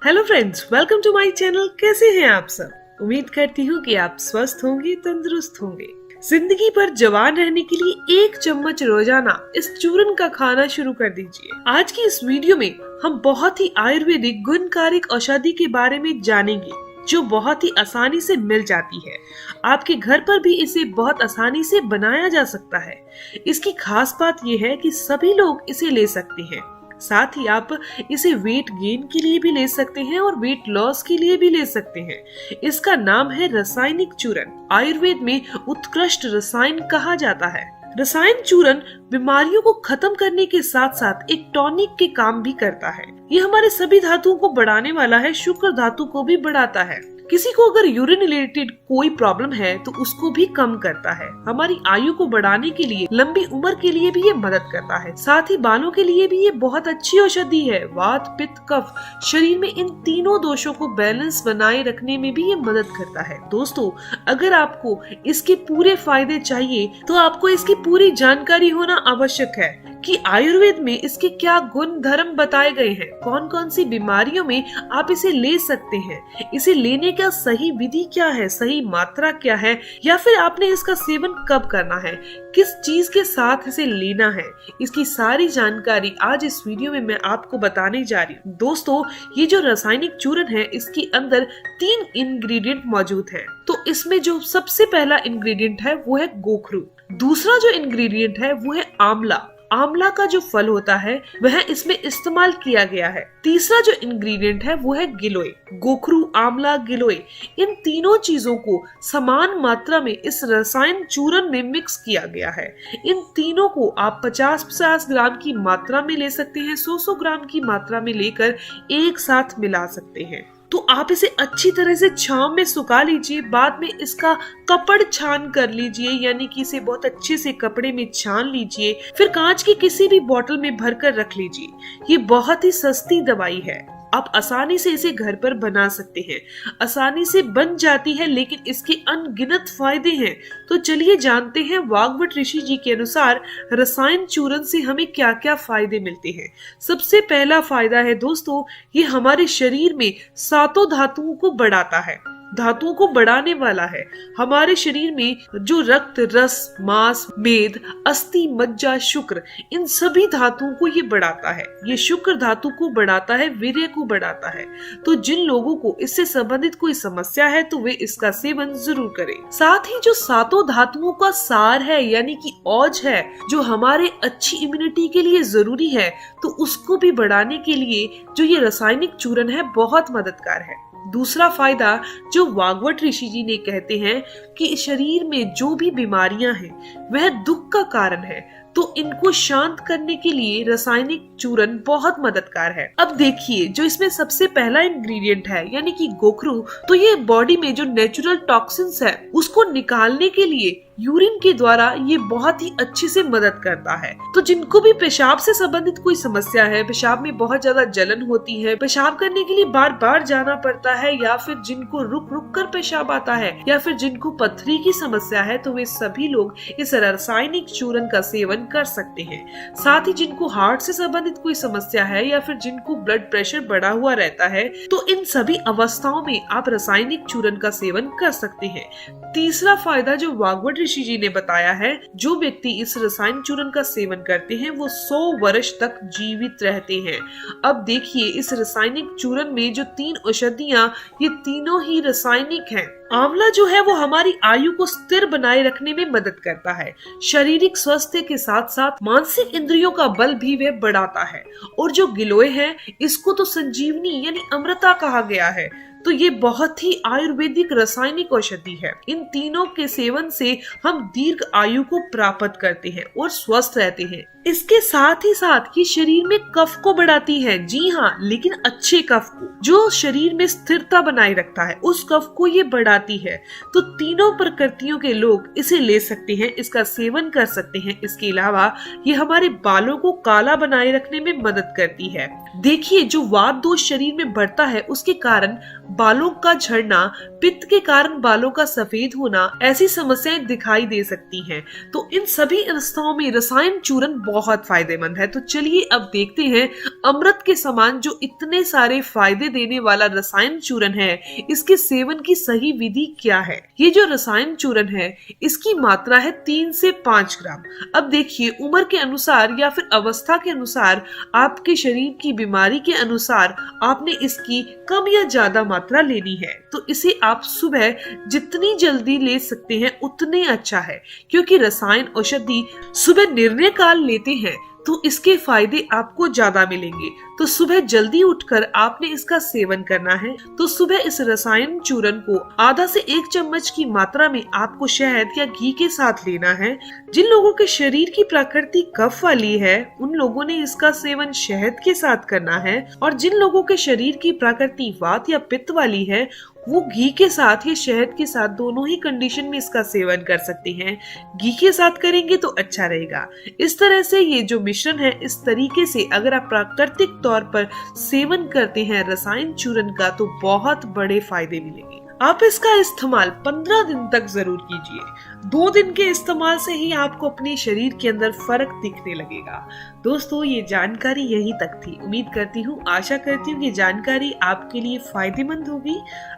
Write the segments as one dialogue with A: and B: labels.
A: Hello friends, welcome to my channel. कैसे हैं आप सब? उम्मीद करती हूँ कि आप स्वस्थ होंगे, तंदुरुस्त होंगे। जिंदगी भर जवान रहने के लिए 1 चम्मच रोजाना इस चूरन का खाना शुरू कर दीजिए। आज की इस वीडियो में हम बहुत ही आयुर्वेदिक गुणकारिक औषधि के बारे में जानेंगे, जो बहुत ही आसानी से मिल जाती है। आपके घर पर भी इसे बहुत आसानी से बनाया जा सकता है। इसकी खास बात यह है कि सभी लोग इसे ले सकते हैं। साथ ही आप इसे वेट गेन के लिए भी ले सकते हैं और वेट लॉस के लिए भी ले सकते हैं। इसका नाम है रासायनिक चूरन। आयुर्वेद में उत्कृष्ट रसायन कहा जाता है। रसायन चूरन बीमारियों को खत्म करने के साथ साथ एक टॉनिक के काम भी करता है। ये हमारे सभी धातुओं को बढ़ाने वाला है, शुक्र धातु को भी बढ़ाता है। किसी को अगर यूरिन रिलेटेड कोई प्रॉब्लम है तो उसको भी कम करता है। हमारी आयु को बढ़ाने के लिए, लंबी उम्र के लिए भी ये मदद करता है। साथ ही बालों के लिए भी ये बहुत अच्छी औषधि है। वात, पित्त, कफ, शरीर में इन तीनों दोषों को बैलेंस बनाए रखने में भी ये मदद करता है। दोस्तों, अगर आपको इसके पूरे फायदे चाहिए तो आपको इसकी पूरी जानकारी होना आवश्यक है कि आयुर्वेद में इसके क्या गुण धर्म बताए गए हैं, कौन कौन सी बीमारियों में आप इसे ले सकते हैं, इसे लेने का सही विधि क्या है, सही मात्रा क्या है, या फिर आपने इसका सेवन कब करना है, किस चीज के साथ इसे लेना है। इसकी सारी जानकारी आज इस वीडियो में मैं आपको बताने जा रही हूँ। दोस्तों, ये जो रासायनिक चूरन है, इसके अंदर 3 इंग्रेडिएंट मौजूद है। तो इसमें जो सबसे पहला इंग्रेडिएंट है वो है गोखरू। दूसरा जो इंग्रेडिएंट है वो है आंवला। आंवला का जो फल होता है वह इसमें इस्तेमाल किया गया है। तीसरा जो इंग्रेडिएंट है वो है गिलोय। गोखरू, आंवला, गिलोय, इन तीनों चीजों को समान मात्रा में इस रसायन चूरन में मिक्स किया गया है। इन तीनों को आप 50-50 ग्राम की मात्रा में ले सकते हैं, 100-100 ग्राम की मात्रा में लेकर एक साथ मिला सकते हैं। तो आप इसे अच्छी तरह से छांव में सुखा लीजिए। बाद में इसका कपड़ छान कर लीजिए, यानी कि इसे बहुत अच्छे से कपड़े में छान लीजिए। फिर कांच की किसी भी बोतल में भरकर रख लीजिए। ये बहुत ही सस्ती दवाई है। आप आसानी से इसे घर पर बना सकते हैं। आसानी से बन जाती है, लेकिन इसके अनगिनत फायदे हैं। तो चलिए जानते हैं वाग्भट ऋषि जी के अनुसार रसायन चूरन से हमें क्या क्या फायदे मिलते हैं। सबसे पहला फायदा है दोस्तों, ये हमारे शरीर में 7 धातुओं को बढ़ाता है। धातुओं को बढ़ाने वाला है। हमारे शरीर में जो रक्त, रस, मांस, मेद, अस्थि, मज्जा, शुक्र, इन सभी धातुओं को ये बढ़ाता है। ये शुक्र धातु को बढ़ाता है, वीर्य को बढ़ाता है। तो जिन लोगों को इससे संबंधित कोई समस्या है तो वे इसका सेवन जरूर करें। साथ ही जो 7 धातुओं का सार है, यानी कि औज है, जो हमारे अच्छी इम्यूनिटी के लिए जरूरी है, तो उसको भी बढ़ाने के लिए जो ये रासायनिक चूरन है बहुत मददगार है। दूसरा फायदा जो वाग्भट ऋषि जी ने कहते हैं कि शरीर में जो भी बीमारियां हैं वह दुख का कारण है, तो इनको शांत करने के लिए रासायनिक चूरन बहुत मददगार है। अब देखिए, जो इसमें सबसे पहला इंग्रेडिएंट है यानी कि गोखरू, तो ये बॉडी में जो नेचुरल टॉक्सिन्स है उसको निकालने के लिए यूरिन के द्वारा ये बहुत ही अच्छे से मदद करता है। तो जिनको भी पेशाब से संबंधित कोई समस्या है, पेशाब में बहुत ज्यादा जलन होती है, पेशाब करने के लिए बार बार जाना पड़ता है, या फिर जिनको रुक रुक कर पेशाब आता है, या फिर जिनको पथरी की समस्या है, तो वे सभी लोग इस रासायनिक चूरन का सेवन कर सकते हैं। साथ ही जिनको हार्ट से संबंधित कोई समस्या है, या फिर जिनको ब्लड प्रेशर बढ़ा हुआ रहता है, तो इन सभी अवस्थाओं में आप रासायनिक चूरन का सेवन कर सकते हैं। तीसरा फायदा जो वाग्भट ऋषि जी ने बताया है, जो व्यक्ति इस रसायन चूरन का सेवन करते हैं वो 100 वर्ष तक जीवित रहते हैं। अब देखिए, इस रासायनिक चूरन में जो 3 औषधियां, ये तीनों ही रासायनिक हैं। आंवला जो है वो हमारी आयु को स्थिर बनाए रखने में मदद करता है। शारीरिक स्वास्थ्य के साथ साथ मानसिक इंद्रियों का बल भी वह बढ़ाता है। और जो गिलोय है, इसको तो संजीवनी यानी अमृता कहा गया है। तो ये बहुत ही आयुर्वेदिक रासायनिक औषधि है। इन तीनों के सेवन से हम दीर्घ आयु को प्राप्त करते हैं और स्वस्थ रहते हैं। इसके साथ ही साथ ये शरीर में कफ को बढ़ाती है। जी हाँ, लेकिन अच्छे कफ को, जो शरीर में स्थिरता बनाए रखता है, उस कफ को ये बढ़ाती है। तो तीनों प्रकृतियों के लोग इसे ले सकते हैं, इसका सेवन कर सकते हैं। इसके अलावा ये हमारे बालों को काला बनाए रखने में मदद करती है। देखिए, जो वात दोष शरीर में बढ़ता है उसके कारण बालों का झड़ना, पित्त के कारण बालों का सफेद होना, ऐसी समस्याएं दिखाई दे सकती हैं। तो इन सभी अवस्थाओं में रसायन चूर्ण बहुत फायदेमंद है। तो चलिए अब देखते हैं अमृत के समान जो इतने सारे फायदे देने वाला रसायन चूर्ण है, इसके सेवन की सही विधि क्या है। ये जो रसायन चूर्ण है इसकी मात्रा है 3 से 5 ग्राम। अब देखिए उम्र के अनुसार या फिर अवस्था के अनुसार, आपके शरीर की बीमारी के अनुसार आपने इसकी कम या ज्यादा मात्रा लेनी है। तो इसे आप सुबह जितनी जल्दी ले सकते हैं उतने अच्छा है, क्योंकि रसायन औषधि सुबह निर्णय काल लेते हैं तो इसके फायदे आपको ज्यादा मिलेंगे। तो सुबह जल्दी उठकर आपने इसका सेवन करना है। तो सुबह इस रसायन चूर्ण को आधा से 1 चम्मच की मात्रा में आपको शहद या घी के साथ लेना है। जिन लोगों के शरीर की प्रकृति कफ वाली है उन लोगों ने इसका सेवन शहद के साथ करना है, और जिन लोगों के शरीर की प्रकृति वात या पित्त वाली है वो घी के साथ या शहद के साथ दोनों ही कंडीशन में इसका सेवन कर सकते हैं। घी के साथ करेंगे तो अच्छा रहेगा। इस तरह से ये जो मिश्रण है, इस तरीके से अगर आप प्राकृतिक तौर पर सेवन करते हैं रसायन चूर्ण का तो बहुत बड़े फायदे मिलेंगे। आप इसका इस्तेमाल 15 दिन तक जरूर कीजिए। 2 दिन के इस्तेमाल से ही आपको अपने शरीर के अंदर फर्क दिखने लगेगा। दोस्तों ये जानकारी यहीं तक थी। उम्मीद करती हूँ, आशा करती हूँ ये जानकारी आपके लिए फायदेमंद होगी।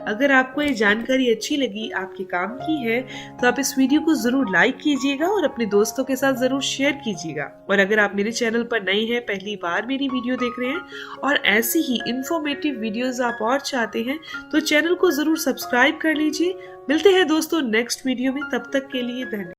A: अगर आपको ये जानकारी अच्छी लगी, आपके काम की है, तो आप इस वीडियो को जरूर लाइक कीजिएगा और अपने दोस्तों के साथ जरूर शेयर कीजिएगा। और अगर आप मेरे चैनल पर नए हैं, पहली बार मेरी वीडियो देख रहे हैं और ऐसी ही इंफॉर्मेटिव वीडियोस आप और चाहते हैं तो चैनल को जरूर सब्सक्राइब कर लीजिए। मिलते हैं दोस्तों नेक्स्ट वीडियो में, तब तक के लिए धन्यवाद।